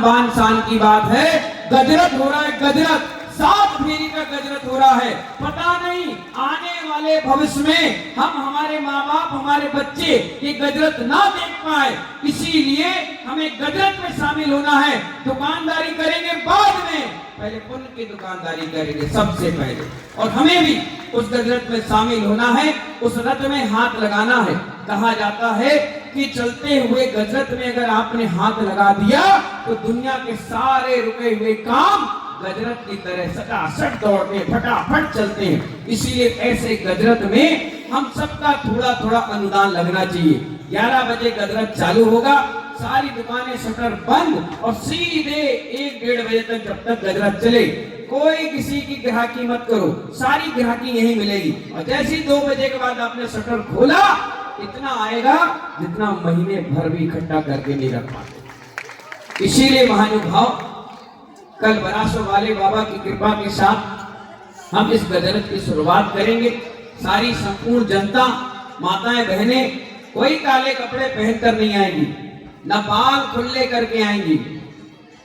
बान शान की बात है। गजरत हो रहा है, गजरत 7 फेरी का गजरत हो रहा है। पता नहीं आने वाले भविष्य में हम, हमारे माँ बाप, हमारे बच्चे ये गजरत ना देख पाए, इसीलिए हमें गजरत में शामिल होना है। दुकानदारी करेंगे बाद में, पहले पुण्य की दुकानदारी करेंगे सबसे पहले। और हमें भी उस गजरत में शामिल होना है, उस रथ में हाथ लगाना है। कहा जाता है कि चलते हुए गजरत में अगर आपने हाथ लगा दिया तो दुनिया के सारे रुके हुए काम गजरत की तरह सटासट दौड़ते हैं, फटाफट चलते हैं। इसीलिए ऐसे गजरत में हम सबका थोड़ा थोड़ा अनुदान लगना चाहिए। 11 बजे गजरत चालू होगा, सारी दुकानें शटर बंद और सीधे 1-1.5 बजे तक जब तक गजरत चले, कोई किसी की ग्राहकी मत करो, सारी ग्राहकी यही मिलेगी। और जैसे ही 2 बजे के बाद आपने शटर खोला, इतना आएगा जितना महीने भर भी इकट्ठा करके नहीं रख पाते। इसीलिए महानुभाव, कल बरासों वाले बाबा की कृपा के साथ हम इस गजरत की शुरुआत करेंगे। सारी संपूर्ण जनता, माताएं बहनें, कोई काले कपड़े पहनकर नहीं आएंगी, न बाल खुले करके आएंगी।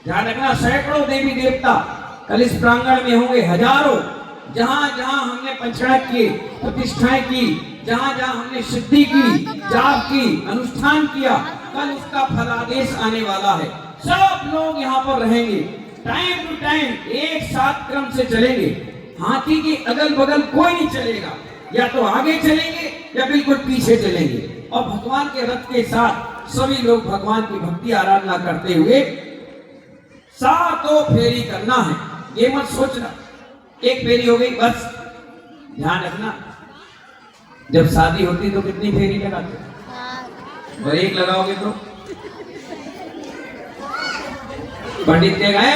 ध्यान रखना, सैकड़ों देवी देवता कल इस प्रांगण में होंगे, हजारों। जहां जहां हमने पंचड़क किए, प्रतिष्ठाएं की, जहां जहां हमने सिद्धि की, जाप की, अनुष्ठान किया, कल उसका फलादेश आने वाला है। सब लोग यहाँ पर रहेंगे, टाइम टू टाइम एक साथ क्रम से चलेंगे। हाथी की अगल बगल कोई नहीं चलेगा, या तो आगे चलेंगे या बिल्कुल पीछे चलेंगे। और भगवान के रथ के साथ सभी लोग भगवान की भक्ति आराधना करते हुए 7 फेरी करना है। ये मत सोचना 1 फेरी हो गई बस। ध्यान रखना, जब शादी होती तो कितनी फेरी लगाते, और 1 लगाओगे तो पंडित ने कहा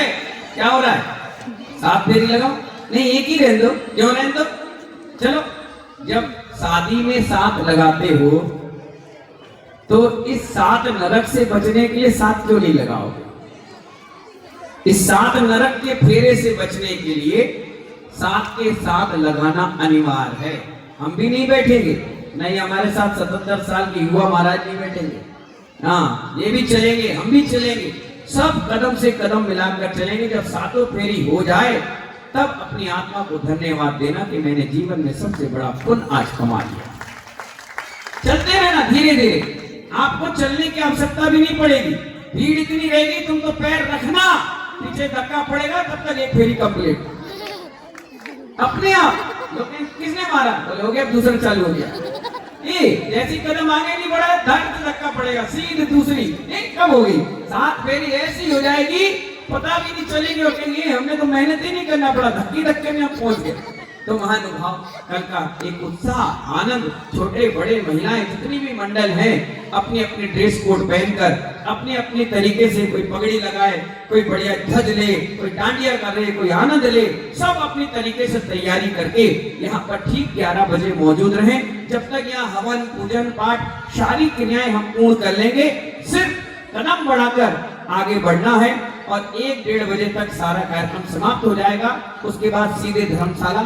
क्या हो रहा है, 7 फेरी लगाओ। नहीं, 1 ही रहने दो, क्यों रहने दो। चलो, जब शादी में 7 लगाते हो तो इस 7 नरक से बचने के लिए 7 क्यों नहीं लगाओगे। इस 7 नरक के फेरे से बचने के लिए 7 के 7 लगाना अनिवार्य है। हम भी नहीं बैठेंगे, नहीं हमारे साथ 77 साल की युवा महाराज नहीं बैठेंगे। हाँ, ये भी चलेंगे, हम भी चलेंगे, सब कदम से कदम मिलाकर चलेंगे। जब 7 फेरी हो जाए तब अपनी आत्मा को धन्यवाद देना कि मैंने जीवन में सबसे बड़ा पुण्य आज कमा लिया। चलते रहना धीरे धीरे, आपको चलने की आवश्यकता भी नहीं पड़ेगी। भीड़ इतनी रहेगी, तुम तो पैर रखना, पीछे धक्का पड़ेगा, तब तक 1 फेरी कंप्लीट अपने आप। किसने मारा, बोले हो गया, दूसरा चालू हो गया। जैसी कदम आगे नहीं बढ़ा, धक्का पड़ेगा, सीधे दूसरी। कब होगी 7 फेरी ऐसी हो जाएगी, पता भी नहीं चलेगी और कहेंगे हमने तो मेहनत ही नहीं करना पड़ा, धक्के में हम पहुंच गए। तो महानुभाव, कल का एक उत्साह, आनंद, छोटे बड़े महिलाएं जितनी भी मंडल हैं, अपनी अपनी ड्रेस कोड पहनकर अपने अपने तरीके से, कोई पगड़ी लगाए, कोई बढ़िया ध्वज ले, कोई डांडिया कर रहे, कोई आनंद ले, सब अपनी तरीके से तैयारी करके यहाँ पर ठीक 11 बजे मौजूद रहें। जब तक यहाँ हवन, पूजन, पाठ, सारी क्रियाएं हम पूर्ण कर लेंगे। सिर्फ कदम बढ़ाकर आगे बढ़ना है और 1-1.5 बजे तक सारा कार्यक्रम समाप्त हो जाएगा। उसके बाद सीधे धर्मशाला